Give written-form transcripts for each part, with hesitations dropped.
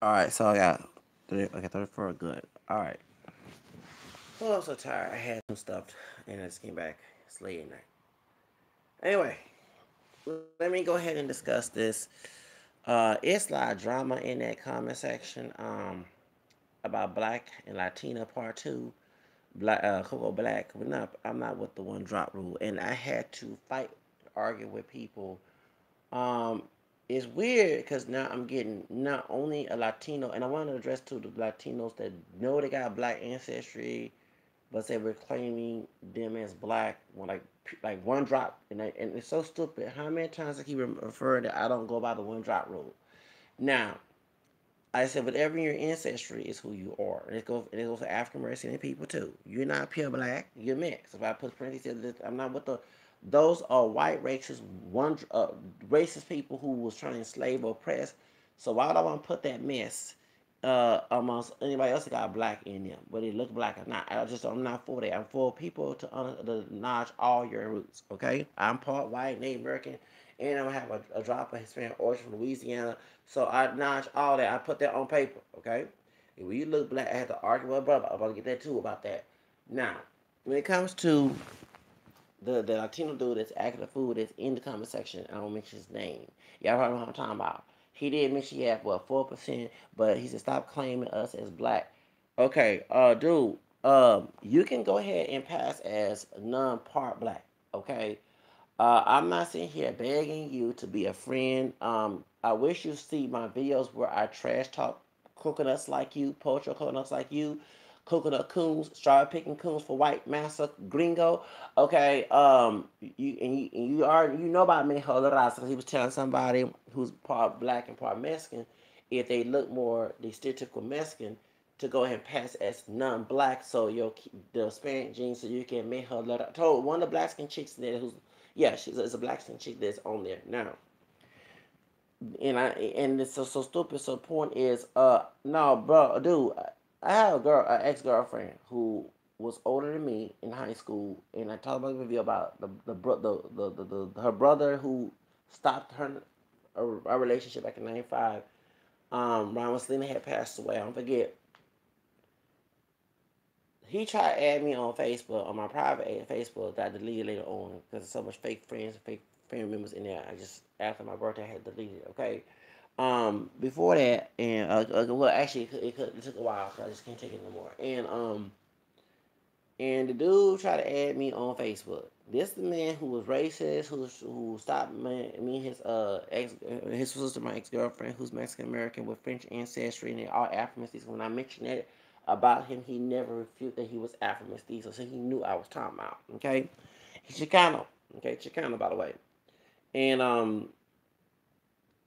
All right, so I got 34. Good. All right. Oh, I'm so tired. I had some stuff and I just came back. It's late at night. Anyway, let me go ahead and discuss this. It's a lot of drama in that comment section. About Black and Latina Part Two. Black, Coco Black. I'm not with the one drop rule, and I had to fight, argue with people. Um, it's weird because now I'm getting not only a Latino, and I want to address to the Latinos that know they got black ancestry, but they were claiming them as black when like one drop, and it's so stupid. How many times I keep referring that I don't go by the one drop rule? Now, I said, whatever your ancestry is who you are. And it goes for African American people too. You're not pure black, you're mixed. If I put parentheses, I'm not with the. Those are white racist, racist people who was trying to enslave or oppress. So why would I want to put that mess amongst anybody else that got black in them, whether they look black or not? I'm not for that. I'm for people to acknowledge all your roots. Okay, I'm part white, Native American, and I'm gonna have a drop of Hispanic origin from Louisiana. So I notch all that. I put that on paper. Okay, and when you look black, I had to argue with my brother about to get that too about that. Now, when it comes to the Latino dude that's acting the fool that's in the comment section, I don't mention his name. Y'all probably know what I'm talking about. He did mention he had 4%, but he said stop claiming us as black. Okay, dude, you can go ahead and pass as non-part black. Okay, I'm not sitting here begging you to be a friend. I wish you see my videos where I trash talk coconuts like you, poetry coconuts like you, coconut coons, strawberry picking coons for white massa gringo. Okay, you know about me, because he was telling somebody who's part black and part Mexican, if they look more the stereotypical Mexican, to go ahead and pass as non-black, so you'll keep the Hispanic genes, so you can make her let. I told one of the black skin chicks there who's yeah, it's a black skin chick that's on there now. And it's so stupid. So the point is, no, bro, dude, I have a girl, an ex girlfriend who was older than me in high school, and I talked about the review about her brother who stopped her a relationship back in '95. Ron when Selena had passed away. I don't forget. He tried to add me on Facebook, on my private Facebook that I deleted later on because there's so much fake friends and fake family members in there. I just, after my birthday, I had deleted it, okay? Before that, and, well, actually, it took a while because I just can't take it no more. And the dude tried to add me on Facebook. This the man who was racist, who stopped me and his sister, my ex girlfriend, who's Mexican American with French ancestry, and they all Afro mestizo. When I mentioned that about him, he never refuted that he was Afro mestizo, so he knew I was talking about. Okay, he's Chicano. Okay, Chicano by the way. And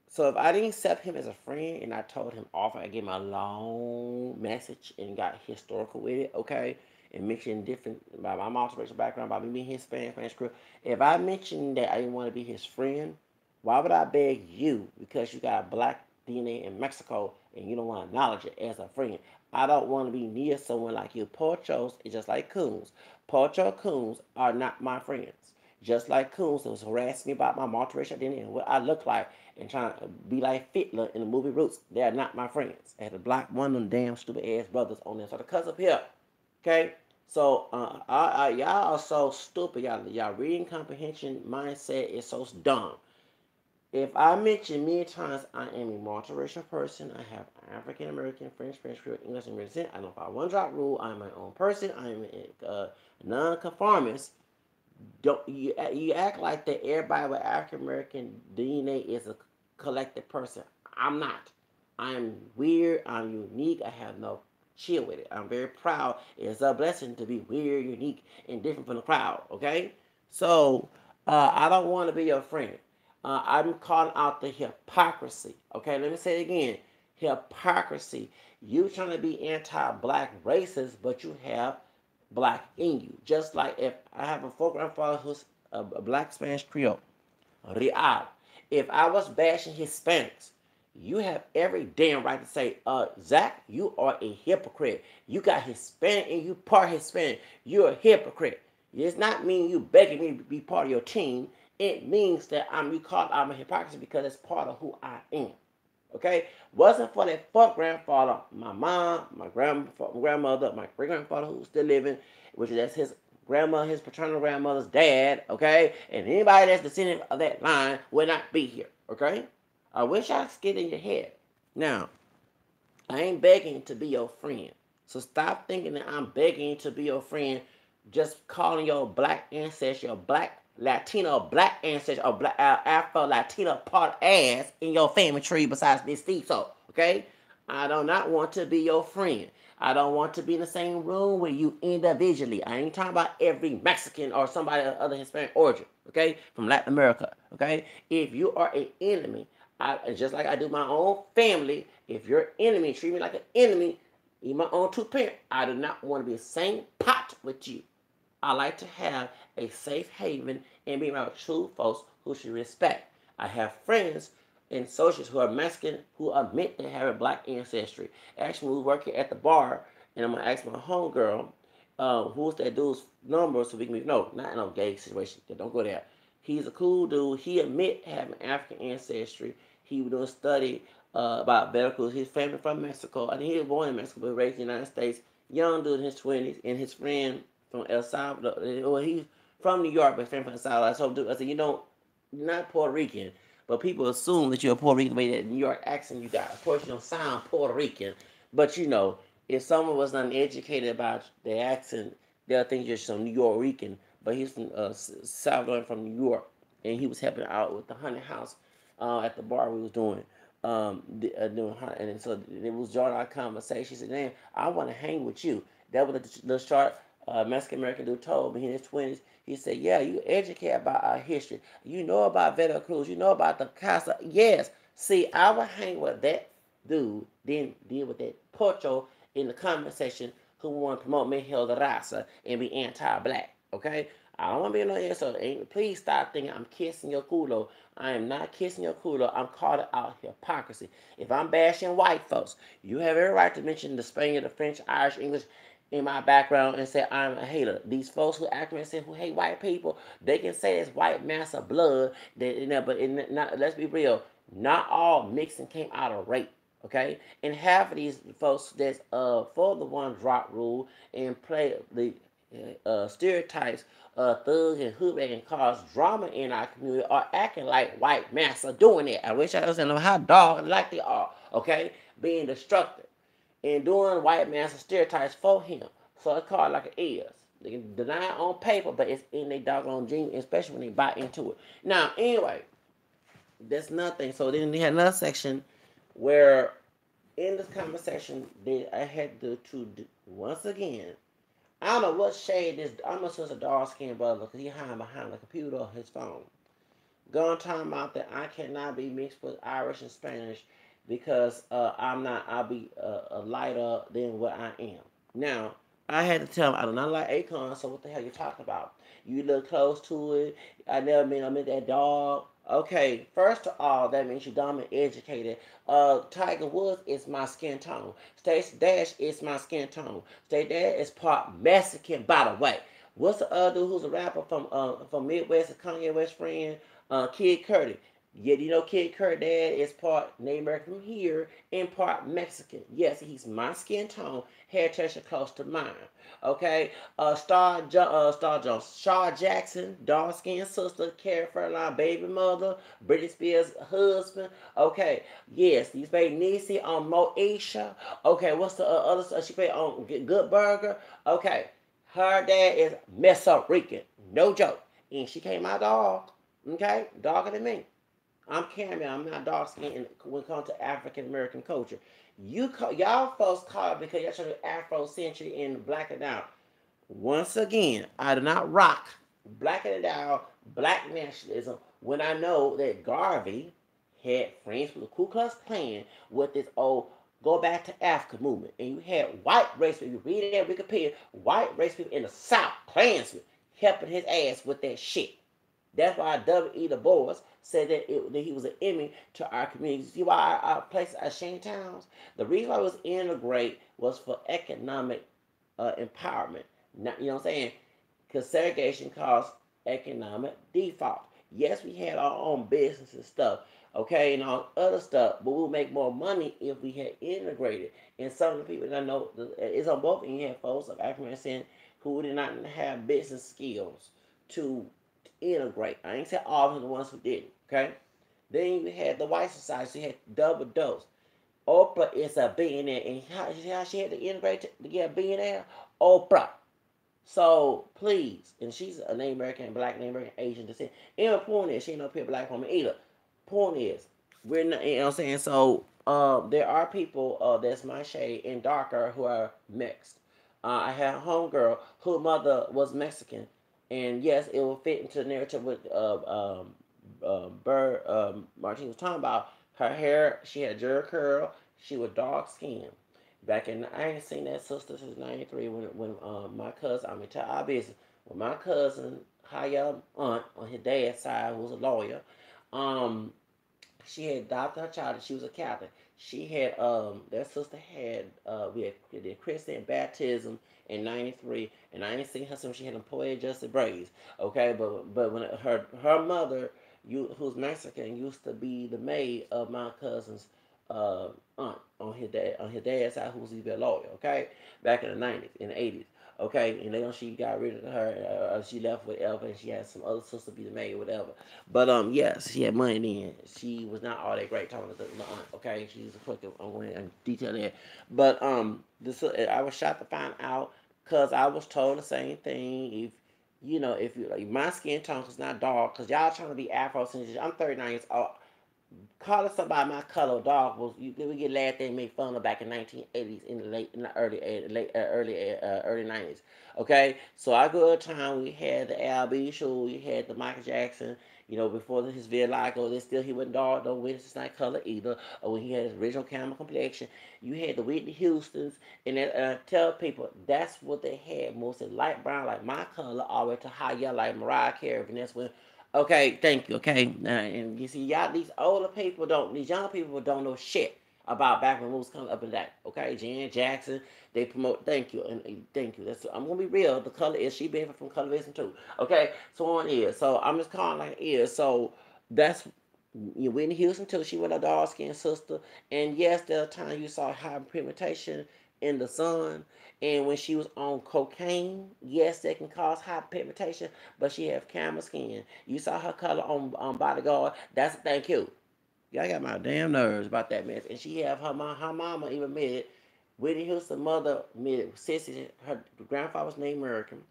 so if I didn't accept him as a friend, and I told him off, I gave him a long message and got historical with it, okay, and mentioned different about my multiracial background, about me being Hispanic, Spanish crew. If I mentioned that I didn't want to be his friend, why would I beg you because you got black DNA in Mexico and you don't want to acknowledge it as a friend? I don't want to be near someone like you. Pochos is just like coons. Pocho coons are not my friends. Just like coons that was harassing me about my multiracial identity and what I look like and trying to be like Fitler in the movie Roots. They are not my friends. I had to block one of them damn stupid ass brothers on there. So the cuss up here. Okay? So y'all are so stupid. Y'all reading comprehension mindset is so dumb. If I mention many times I am a multiracial person, I have African American, French, Creole, English, and descent. I don't follow one drop rule. I'm my own person. I'm a non-conformist. Don't you act like that everybody with African American DNA is a collected person. I'm not. I'm weird. I'm unique. I have no chill with it. I'm very proud. It's a blessing to be weird, unique, and different from the crowd. Okay, so I don't want to be your friend. I'm calling out the hypocrisy. Okay, let me say it again. Hypocrisy. You trying to be anti-black racist, but you have black in you. Just like if I have a four grandfather who's a black Spanish Creole, Real. If I was bashing Hispanics, you have every damn right to say, Zach, you are a hypocrite. You got Hispanic and you part Hispanic. You're a hypocrite. It does not mean you begging me to be part of your team. It means that I'm a hypocrisy because it's part of who I am. Okay? Wasn't for that fuck grandfather, my mom, my grandmother, my great grandfather who's still living, which is his grandma, his paternal grandmother's dad, okay? And anybody that's descendant of that line will not be here, okay? I wish I could get in your head. Now, I ain't begging to be your friend. So stop thinking that I'm begging to be your friend, just calling your black ancestry, your black Latino, black ancestry, or black Afro Latino part ass in your family tree besides this Steve. So, okay? I do not want to be your friend. I don't want to be in the same room with you individually. I ain't talking about every Mexican or somebody of other Hispanic origin, okay? From Latin America, okay? If you are an enemy, just like I do my own family, if you're an enemy, treat me like an enemy, even my own two parents, I do not want to be the same pot with you. I like to have a safe haven and be around true folks who should respect. I have friends and associates who are Mexican who admit they have a black ancestry. Actually, we work here at the bar, and I'm gonna ask my homegirl, who's that dude's number so we can no, not in a gay situation. Don't go there. He's a cool dude. He admit having African ancestry. He was doing a study about veracruz. His family from Mexico. I think he was born in Mexico but raised in the United States. Young dude in his 20s, and his friend from El Salvador. Well, he's from New York, but friend from El Salvador. I said, you're not Puerto Rican, but people assume that you're a Puerto Rican the way that New York accent you got. Of course, you don't sound Puerto Rican, but if someone was uneducated about the accent, they'll think you're some New York Rican. But he's from Salvador from New York, and he was helping out with the Honey House at the bar we was doing. And so it was joining our conversation. She said, "Man, I want to hang with you." That was the short Mexican American dude told me in his 20s. He said, "Yeah, you educate about our history. You know about Veracruz. You know about the Casa." Yes. See, I would hang with that dude, then deal with that pocho in the comment section who want to promote Mejio de Raza and be anti-black. Okay? I don't want to be no answer. Please stop thinking I'm kissing your culo. I am not kissing your culo. I'm calling out hypocrisy. If I'm bashing white folks, you have every right to mention the Spanish, the French, Irish, English in my background and say I'm a hater. These folks who who hate white people, they can say it's white massa blood. Let's be real. Not all mixing came out of rape. Okay, and half of these folks that's for the one drop rule and play the stereotypes, thugs and hoodlums and cause drama in our community are acting like white massa doing it. I wish I understand how dog like they are. Okay, being destructive and doing white massa stereotypes for him. So it's called like it is. They can deny it on paper, but it's in their doggone gene, especially when they buy into it. Now, anyway, that's nothing. So then they had another section where in this conversation I had to once again. I don't know what shade this. I'm just a dark skinned brother because he hiding behind the computer or his phone. Going talking about that I cannot be mixed with Irish and Spanish because I'm not. I'll be lighter than what I am. Now I had to tell him I do not like Akon. So what the hell you talking about? You look close to it. I never mean I meant that dog. Okay, first of all, that means you're dumb and educated. Tiger Woods is my skin tone. Stacey Dash is my skin tone. Stacey Dash is part Mexican, by the way. What's the other dude who's a rapper from Midwest, a Kanye West friend? Kid Cudi. Yeah, you know Kid Cudi dad is part Native American from here and part Mexican. Yes, he's my skin tone, hair texture close to mine. Okay, Star Jones, Shaw Jackson, dark skinned sister, Carrie Fairline, baby mother, Britney Spears' husband. Okay, yes, these played Niecy on Moesha. Okay, what's the other stuff she played on Good Burger? Okay, her dad is Meso Rican, no joke, and she came out dog. Okay, darker than me. I'm Cammy. I'm not dark skinned when it comes to African American culture. Y'all folks call it because y'all trying to Afrocentric and black it out. Once again, I do not rock blacking it out, black nationalism when I know that Garvey had friends with the Ku Klux Klan with this old go back to Africa movement. And you had white race people, you read it at Wikipedia, white race people in the South, Klansmen, helping his ass with that shit. That's why W.E. Du Bois said that he was an enemy to our community. See why our place, our Shane Towns? The reason why it was integrate was for economic empowerment. Not, you know what I'm saying? Because segregation caused economic default. Yes, we had our own business and stuff, okay, and all other stuff, but we'll make more money if we had integrated. And some of the people that I know, it's on both ends. You have folks of African American who did not have business skills to integrate. I ain't saying all of them, the ones who didn't, okay? Then you had the white society, so you had double dose. Oprah is a billionaire, and how she had to integrate to get a billionaire? Oprah. So please, and she's a Native American, Black, Native American, Asian descent. And the point is, she ain't no pure Black woman either. Point is, we're not, you know what I'm saying? So there are people that's my shade and darker who are mixed. I had a homegirl whose mother was Mexican, and yes, it will fit into the narrative with Bird Martinez was talking about. Her hair, she had jerry curl. She was dark skinned. Back in, I ain't seen that sister since '93 when my cousin, I mean, tell our business, when my cousin, higher aunt on his dad's side, who was a lawyer, um, she had adopted her child and she was a Catholic. She had their sister had we did Christian baptism in '93, and I ain't seen her since she had employee adjusted braids. Okay, but when her mother, who's Mexican, used to be the maid of my cousin's aunt on his dad's side, who was even a lawyer. Okay, back in the '90s, in the '80s. Okay, and then she got rid of her, she left with Elva, and she had some other sister be the maid, whatever. But yes, she had money then. She was not all that great talking to the aunt. Okay, she's a crooked. I'm going to detail that. But this I was shocked to find out because I was told the same thing. If you know, if you like, my skin tone is not dark, because y'all trying to be Afrocentric. I'm 39 years old. Calling somebody my color dog was we get laughed at and made fun of back in 1980s in the early 90s. Okay, so I grew up a time we had the Al.B. show, we had the Michael Jackson. You know, before his vitiligo, then still he wasn't dark, no witness night color either. Or when he had his original camel complexion, you had the Whitney Houston's, and then, I tell people that's what they had, mostly light brown like my color, all the way to high yellow like Mariah Carey, and that's when. Okay, thank you. Okay, and you see, y'all, these older people don't, these young people don't know shit about back when movies coming up and that. Okay, Jan Jackson, they promote. Thank you and thank you. That's I'm gonna be real. The color is she benefit from colorism too. Okay, so on is. So I'm just calling like it is. So that's Whitney Houston too. She was a dark skinned sister, and yes, there was a time you saw high pigmentation in the sun. And when she was on cocaine, yes, that can cause high pigmentation, but she have camel skin. You saw her color on Bodyguard. That's thank you. Y'all got my damn nerves about that mess. And she have her mama even admitted. Whitney Houston's mother admitted. Sissy, her grandfather was named American,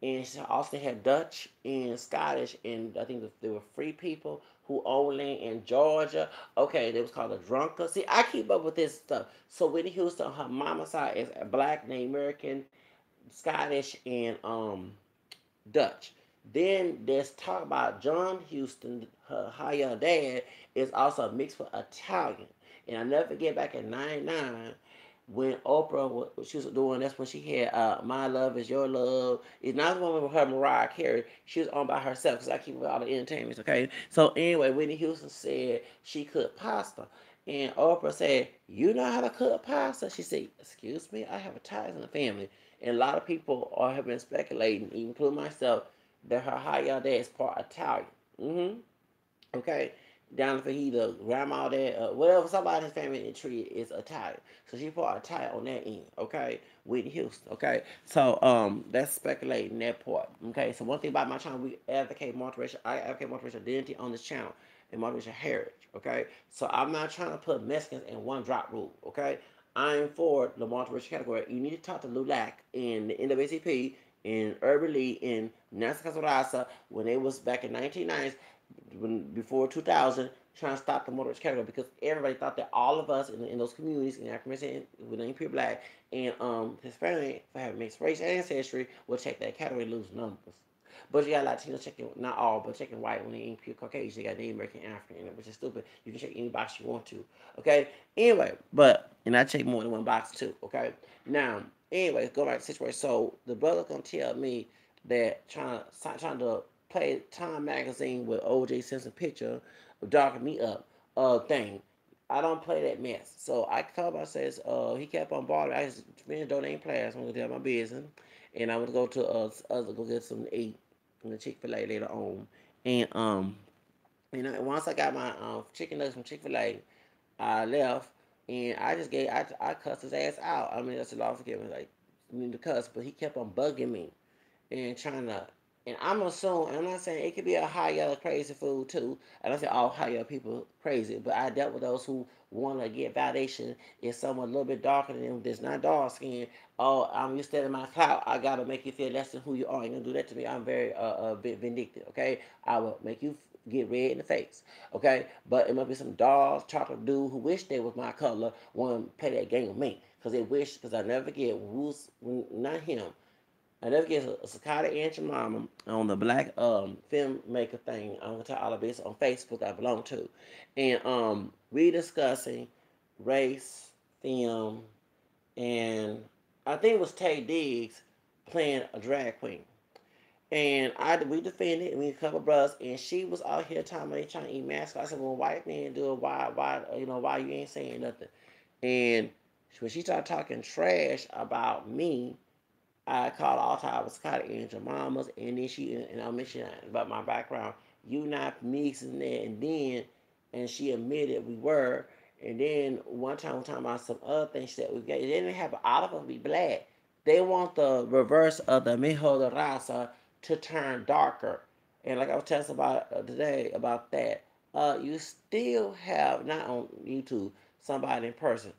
and she also had Dutch and Scottish, and I think there were free people who owned land in Georgia. Okay, they was called a drunker. See, I keep up with this stuff. So Whitney Houston, her mama side is black, native American, Scottish, and Dutch. Then there's talk about John Houston, her young dad, is also mixed with Italian. And I never forget back in '99 when Oprah, what she was doing, that's when she had My Love Is Your Love. It's not the one with her Mariah Carey. She was on by herself because I keep with all the entertainments, okay? So anyway, Whitney Houston said she cooked pasta. And Oprah said, "You know how to cook pasta?" She said, "Excuse me, I have Italians in the family." And a lot of people have been speculating, including myself, that her high dad is part Italian. Okay, down for either grandma, dad, whatever, somebody in his family tree is Italian. So she part Italian on that end. Okay, Whitney Houston. Okay, so that's speculating that part. Okay, so one thing about my channel, we advocate multiracial. I advocate multiracial identity on this channel and multiracial heritage. Okay, so I'm not trying to put Mexicans in one drop rule. Okay, I'm for the multiracial category. You need to talk to Lulac in the NAACP in Urban League in Nasa Casarasa when they was back in 1990s before 2000 trying to stop the motorist category because everybody thought that all of us in those communities in African American with name pure black and Hispanic for having mixed race ancestry will check that category lose numbers. But you got Latinos checking, not all, but checking white when they ain't pure Caucasian. You got Native American, African in it, which is stupid. You can check any box you want to. Okay? Anyway, and I check more than one box too. Okay? Now, anyway, go back to the situation. So the brother gonna tell me that trying to play Time magazine with O.J. Simpson picture of darking me up thing. I don't play that mess. So I called him, says, he kept on bothering. I just finished donating class. I'm gonna tell my business. And I'm gonna go to go get some to eat from the Chick-fil-A later on. And once I got my chicken nuggets from Chick-fil-A, I left, and I cussed his ass out. I mean, that's a law forgive me, like, I mean, to cuss, but he kept on bugging me and trying to. And I'm assuming, I'm not saying it could be a high yellow crazy food too. I don't say all high yellow people crazy, but I dealt with those who want to get validation. If someone a little bit darker than them that's not dark skinned, oh, I'm used to my clout. I gotta make you feel less than who you are. You're gonna do that to me. I'm very a bit vindictive. Okay, I will make you get red in the face. Okay, but it might be some dogs, chocolate dude who wish they was my color, want to play that game with me because they wish. Because I never forget who's not him. I never get a Cicada and your mama on the black filmmaker thing. I'm gonna tell all of this on Facebook. I belong to, and we discussing race, film, and I think it was Tay Diggs playing a drag queen. And we defended, and we a couple brothers, and she was out here telling me they trying to eat mascot. I said, well, white man do it, why you ain't saying nothing? And when she started talking trash about me, I called all types of kind of angel mamas, and then and I mentioned about my background. You not mixing that, and she admitted we were. And then one time we talking about some other things that we got. They didn't have all of us be black. They want the reverse of the mijo de raza to turn darker. And like I was telling about today about that, you still have not on YouTube somebody in person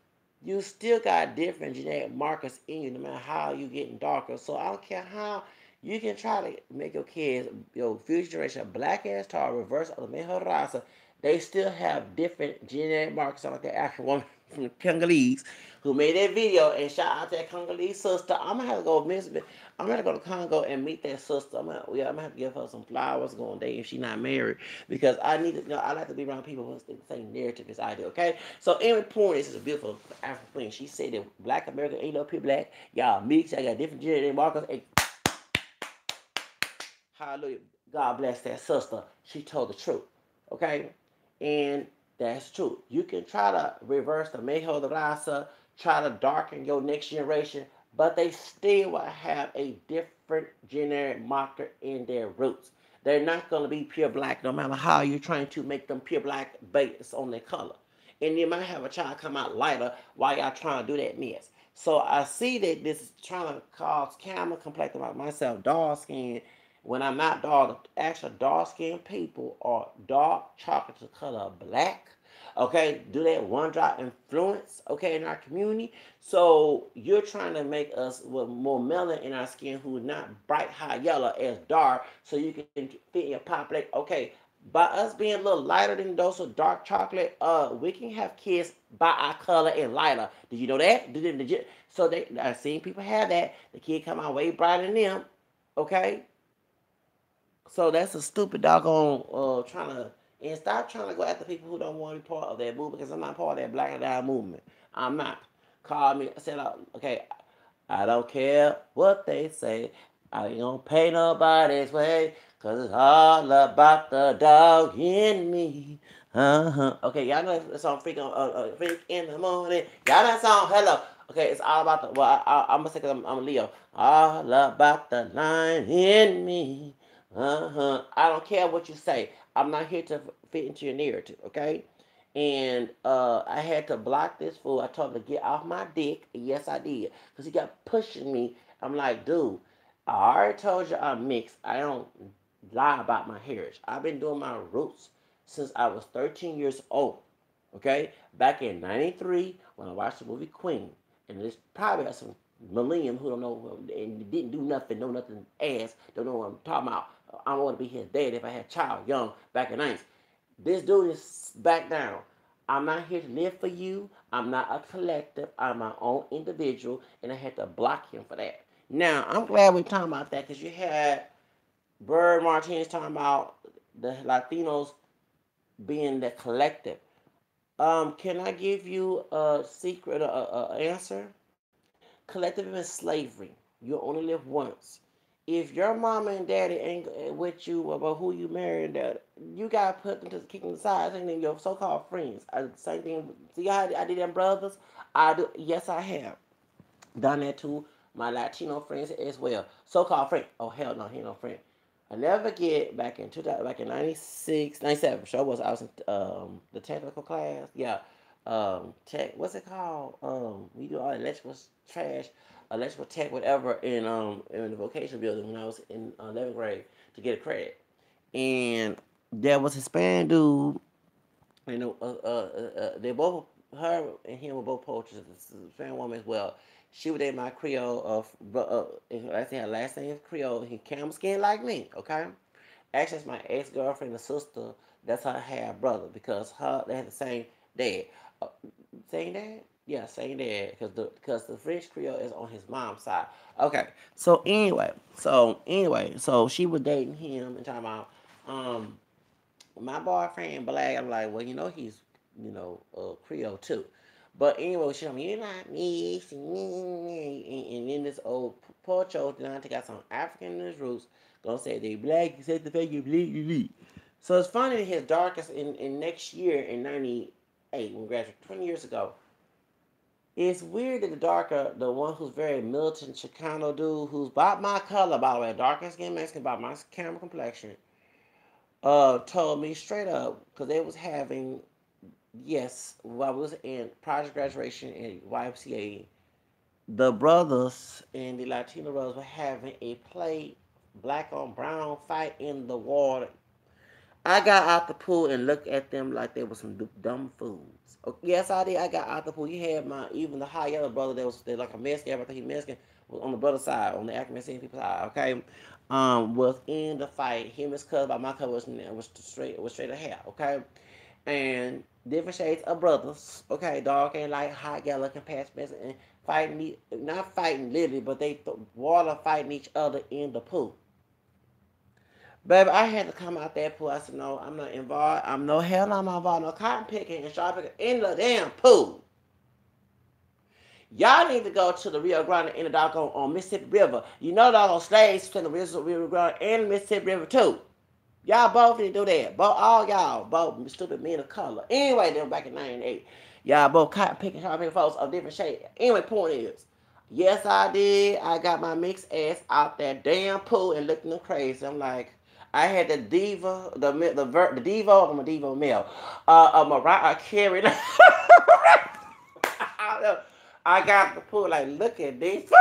you still got different genetic markers in you no matter how you getting darker. So I don't care how you can try to make your kids, your future generation, black ass tar, reverse of the mejor raza. They still have different genetic markers. Like the African woman from the Congolese who made that video, and shout out to that Congolese sister. I'm gonna have to go miss it. I'm gonna go to Congo and meet that sister. I'm gonna have to give her some flowers going day if she's not married because I need to. I like to be around people who think the same narrative as I do. Okay, so Amy Point is a beautiful African queen. She said that Black America ain't no pure black. Y'all mix. I got different genetic markers. And hallelujah. God bless that sister. She told the truth. Okay? And that's true. You can try to reverse the Mejo de Raza, try to darken your next generation, but they still will have a different genetic marker in their roots. They're not going to be pure black no matter how you're trying to make them pure black based on their color. And you might have a child come out lighter while y'all trying to do that mess. So I see that this is trying to cause camera complexion about myself, dark skin, when I'm not dark. Actual dark skinned people are dark chocolate to color black. Okay, do that one drop influence, okay, in our community. So you're trying to make us with more melanin in our skin who's not bright high yellow as dark so you can fit in your population. Okay, by us being a little lighter than those with dark chocolate, we can have kids by our color and lighter. Did you know that? So I've seen people have that. The kid come out way brighter than them. Okay, so that's a stupid doggone trying to and stop trying to go after people who don't want to be part of that movement because I'm not part of that Black and Down movement. I'm not. Call me. I said, okay, I don't care what they say. I ain't gonna pay nobody's way because it's all about the dog in me. Okay, y'all know that song Freak in the Morning. Y'all know that song? Hello. Okay, it's all about the, well, I'm gonna say because I'm a Leo. All about the line in me. I don't care what you say. I'm not here to fit into your narrative, okay? And I had to block this fool. I told him to get off my dick. Yes, I did. Because he got pushing me. I'm like, dude, I already told you I'm mixed. I don't lie about my heritage. I've been doing my roots since I was 13 years old. Okay? Back in 93, when I watched the movie Queen. And there's probably some millennium who don't know and didn't do nothing, know nothing ass, don't know what I'm talking about. I want to be his dad if I had a child young back in the 90s. This dude is back down. I'm not here to live for you. I'm not a collective. I'm my own individual, and I had to block him for that. Now, I'm glad we're talking about that because you had Bird Martinez talking about the Latinos being the collective. Can I give you a secret, answer? Collective is slavery. You only live once. If your mama and daddy ain't with you about who you married, that you gotta put them to kick them aside. And then your so-called friends. Same thing. See how I did them brothers? I do. Yes, I have done that to my Latino friends as well. So-called friend. Oh hell no, he ain't no friend. I never forget back in 2000, back in 96, 97. Sure was I was in the technical class. Yeah, tech. What's it called? We do all electrical trash, electrical tech, whatever, in the vocational building when I was in 11th grade to get a credit. And there was a Hispanic dude. You know, they both, her and him were both poachers. The Hispanic woman as well. She was dating my Creole I think her last name is Creole. He camel skin like me. Okay. Actually, it's my ex girlfriend, the sister. That's her half brother because they had the same dad. Uh, Same dad? Yeah, same dad. Because the French Creole is on his mom's side. Okay. So she was dating him and talking about my boyfriend black. I'm like, well, he's Creole too. But anyway, she told me, you're not me. And then this old Porcho Dante got some African in his roots. Gonna say they black, you said the fake, you bleed. So it's funny that his darkest in next year in 98, when we graduated 20 years ago. It's weird that the one who's very militant Chicano dude, who's about my color, by the way, darker skin Mexican, about my camera complexion, told me straight up, because they was having, yes, while we was in project graduation in YMCA, the brothers and the Latino brothers were having a play black on brown fight in the water. I got out the pool and looked at them like they were some dumb fools. Yes, I did. I got out the pool. You had even the high yellow brother that was like a Mexican. Everything he Mexican was on the brother side, on the African Mexican people's side. Okay, was in the fight. Him and his cousin, by my cousin was straight ahead. Okay, and different shades of brothers. Okay, dark and light, hot yellow, can pass and fighting. Not fighting literally, but they water fighting each other in the pool. Baby, I had to come out that pool. I said, no, I'm not involved. I'm no hell no, I'm not involved. No cotton picking and sharp picking in the damn pool. Y'all need to go to the Rio Grande in the doggone on Mississippi River. You know doggone slaves to the Rio Grande and the Mississippi River too. Y'all both need to do that. Both all y'all, both stupid men of color. Anyway, they were back in 98. Y'all both cotton picking, sharp picking folks of different shades. Anyway, point is, yes, I did. I got my mixed ass out that damn pool and looking crazy. I'm like, I had the diva, the diva, I'm a diva male, Mariah Carey. I got the pool like, look at this.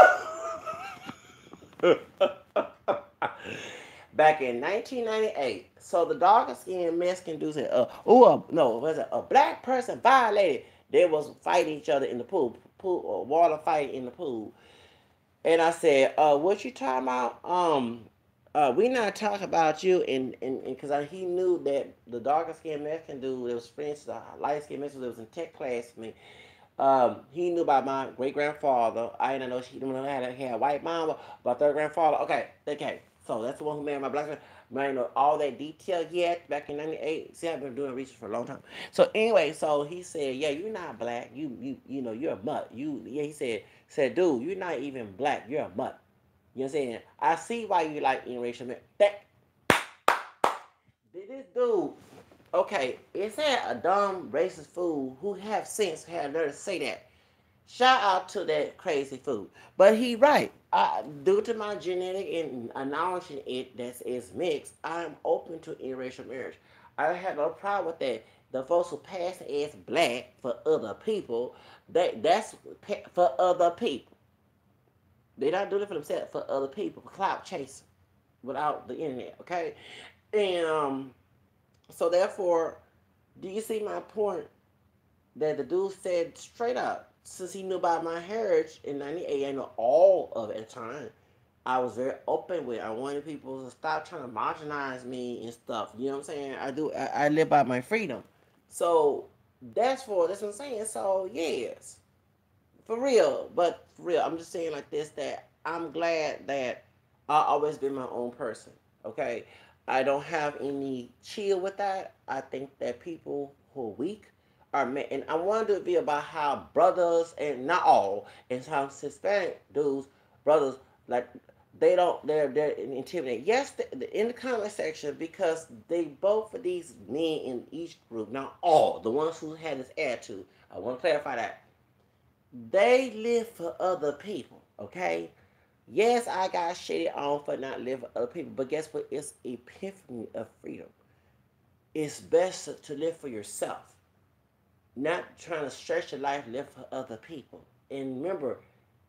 Back in 1998. So the darker skinned Mexican dude said, no, was it a black person violated? They was fighting each other in the pool, water fight in the pool. And I said, what you talking about? We not talking about you, and because he knew that the darker skinned Mexican dude that was friends to the light skinned Mexican that was in tech class with me. He knew about my great grandfather. I didn't know she didn't know had a white mama, but third grandfather. Okay. So that's the one who married my black friend. I didn't know all that detail yet back in '98. See, I've been doing research for a long time. So anyway, so he said, "Yeah, you're not black. You know you're a mutt. Yeah." He said, "Dude, you're not even black. You're a mutt." You know what I'm saying? I see why you like interracial men. This dude, okay, is that a dumb racist fool who have sense had nerve to say that? Shout out to that crazy fool. But he right. Due to my genetic and acknowledging it that is mixed, I'm open to interracial marriage. I have no problem with that. The folks who pass as black for other people, that's for other people. They not doing it for themselves, for other people, for clout chasing without the internet, okay? And so therefore, do you see my point that the dude said straight up, since he knew about my heritage in '98, I know all of it at the time. I was very open with it. I wanted people to stop trying to marginalize me and stuff. You know what I'm saying? I live by my freedom. So that's what I'm saying. So yes. For real, but for real, I'm just saying like this that I'm glad that I always been my own person. Okay, I don't have any chill with that. I think that people who are weak are and I wanted to be about how brothers and not all and how Hispanic dudes, brothers like they're intimidated. Yes, in the comment section because they both of these men in each group, not all the ones who had this attitude. I want to clarify that they live for other people, okay? Yes, I got shitted on for not living for other people, but guess what? It's epiphany of freedom. It's best to live for yourself, not trying to stretch your life, live for other people. And remember,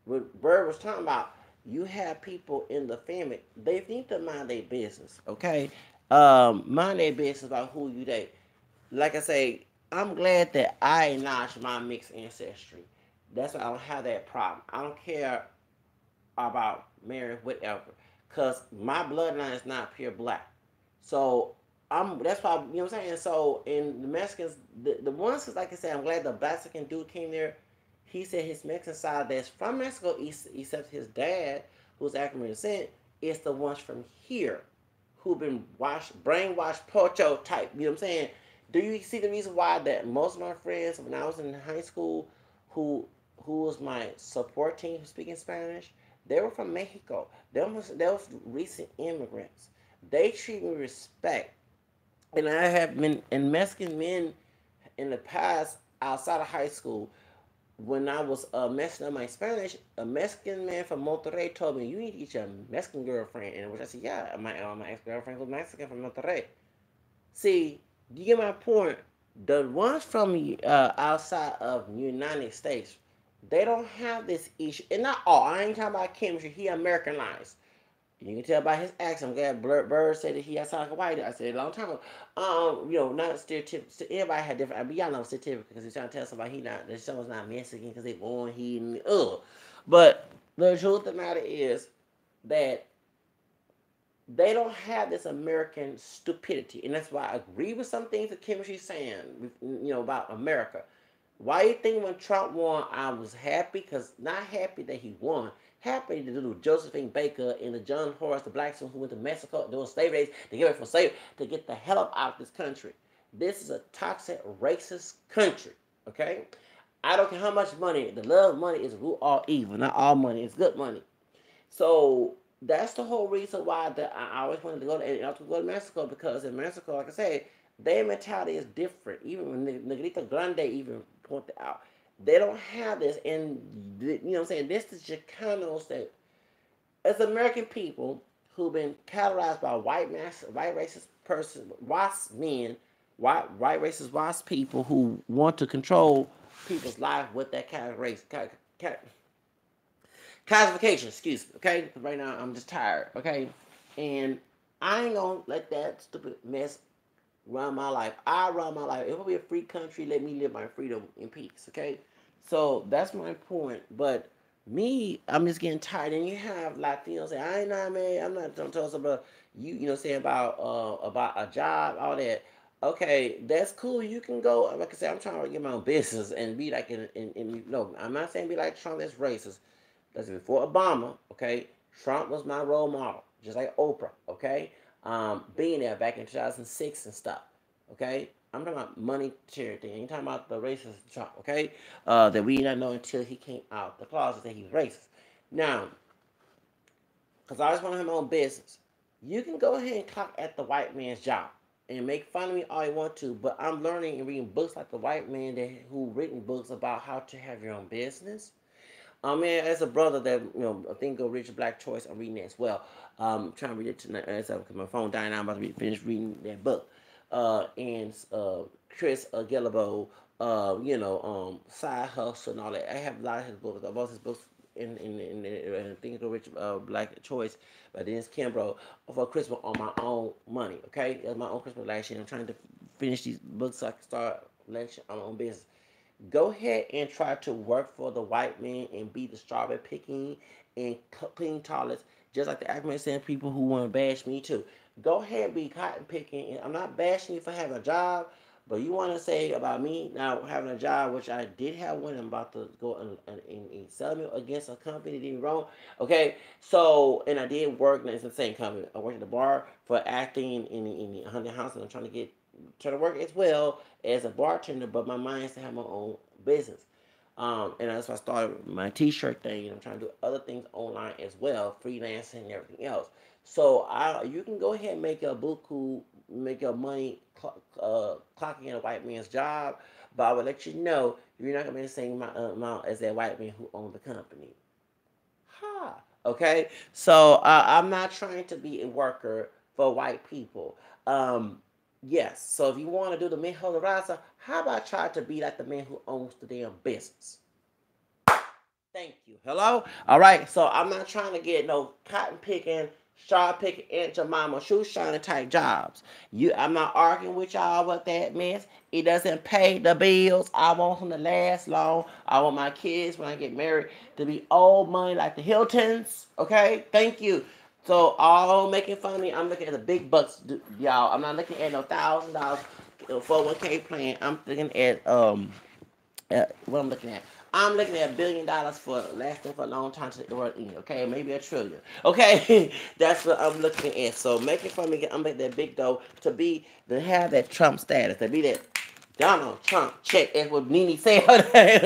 what Bird was talking about, you have people in the family, they need to mind their business, okay? Mind their business about who you date. Like I say, I'm glad that I acknowledge my mixed ancestry. That's why I don't have that problem. I don't care about marriage, whatever, because my bloodline is not pure black. So that's why, you know what I'm saying. So in the Mexicans, the ones, like I said, I'm glad the Mexican dude came there. He said his Mexican side that's from Mexico, except his dad, who's African descent, is the ones from here who've been brainwashed, pocho type. You know what I'm saying? Do you see the reason why that most of my friends when I was in high school, who who was my support team speaking Spanish, they were from Mexico. They was recent immigrants. They treat me with respect, and I have been in Mexican men in the past outside of high school. When I was messing up my Spanish, a Mexican man from Monterrey told me, "You need to get your Mexican girlfriend." And which I said, "Yeah, my ex girlfriend was Mexican from Monterrey." See, you get my point. The ones from outside of the United States, they don't have this issue, and not all. I ain't talking about chemistry. He Americanized. You can tell by his accent. I'm glad Bird said that he has like a white. I said it a long time ago. Not stereotypical. Everybody had different. But y'all know stereotypical because he's trying to tell somebody that someone's not Mexican because they born he and But the truth of the matter is that they don't have this American stupidity, and that's why I agree with some things that chemistry's saying. About America. Why you think when Trump won, I was happy? Because not happy that he won. Happy to do Josephine Baker and the John Horace, the blacks who went to Mexico doing slave race to get away from slavery, to get the hell up out of this country. This is a toxic, racist country. Okay? I don't care how much money. The love of money is root all evil. Not all money. It's good money. So that's the whole reason why I always wanted to go to Mexico, because in Mexico, like I said, their mentality is different. Even when Negrita Grande even pointed out, they don't have this. And you know what I'm saying? This is Chicanos that, as American people who've been categorized by white racist person, white men, white racist white people who want to control people's life with that kind of race. Classification, excuse me, okay? Right now I'm just tired, okay? And I ain't gonna let that stupid mess run my life. I run my life. If it be a free country, let me live my freedom in peace, okay? So that's my point. But me, I'm just getting tired. And you have Latinos say, I ain't not man, I'm not talking about saying about a job, all that. Okay, that's cool. You can go. Like I said, I'm trying to get my own business and be like no, I'm not saying be like Trump. That's racist. That's before Obama, okay? Trump was my role model, just like Oprah, okay? Being there back in 2006 and stuff, okay? I'm talking about monetary thing. I ain't talking about the racist Trump, okay? That we didn't know until he came out the closet that he was racist. Now, because I just want to have my own business, you can go ahead and clock at the white man's job and make fun of me all you want to, but I'm learning and reading books like the white man who written books about how to have your own business. I mean, as a brother that I think go Rich Black Choice, I'm reading it as well. Trying to read it tonight because my phone dying. I'm about to finish reading that book. And Chris Gillibo, Side Hustle and all that. I have a lot of his books. Both his books in Think Go Rich Black Choice by Dennis Kimbrough for Christmas on my own money. Okay, that's my own Christmas last year. I'm trying to finish these books so I can start lunch on my own business. Go ahead and try to work for the white man and be the strawberry picking and clean toilets, just like the African people who want to bash me too. Go ahead and be cotton picking. And I'm not bashing you for having a job, but you want to say about me now having a job, which I did have one. I'm about to go and sell me against a company that did me wrong. Okay, so and I did work, and it's the same company. I worked at the bar for acting in the haunted house, and I'm trying to work as well as a bartender, but my mind is to have my own business. And that's why I started my t-shirt thing, and I'm trying to do other things online as well, freelancing and everything else. So you can go ahead and make a buku, make your money clocking in a white man's job, but I will let you know you're not gonna be the same amount as that white man who owned the company. Ha. Okay, so I'm not trying to be a worker for white people. Yes, so if you want to do the men hold the rasa, how about try to be like the man who owns the damn business? Thank you. Hello? All right. So I'm not trying to get no cotton picking, straw picking, Aunt Jemima shoe shining type jobs. I'm not arguing with y'all with that mess. It doesn't pay the bills. I want them to last long. I want my kids when I get married to be old money like the Hiltons. Okay? Thank you. So all making fun of me, I'm looking at the big bucks, y'all. I'm not looking at no $1,000 401k plan. I'm looking at what I'm looking at. I'm looking at $1 billion for lasting for a long time to the world end. Okay, maybe a trillion. Okay, that's what I'm looking at. So making fun of me, I'm making that big dough to have that Trump status, to be that Donald Trump check. That's what Nene said.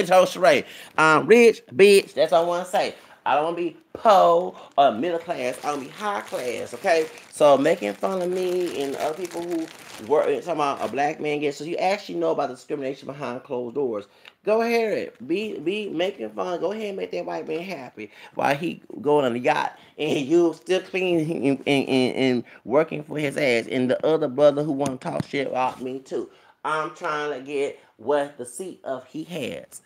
Joe Sheree. I'm rich, bitch. That's all I want to say. I don't want to be poor or middle class. I want to be high class. Okay, so making fun of me and other people who work talking about a black man gets so you actually know about the discrimination behind closed doors. Go ahead, be making fun. Go ahead and make that white man happy while he going on the yacht and you still cleaning and working for his ass. And the other brother who want to talk shit about me too. I'm trying to get what the seat of he has.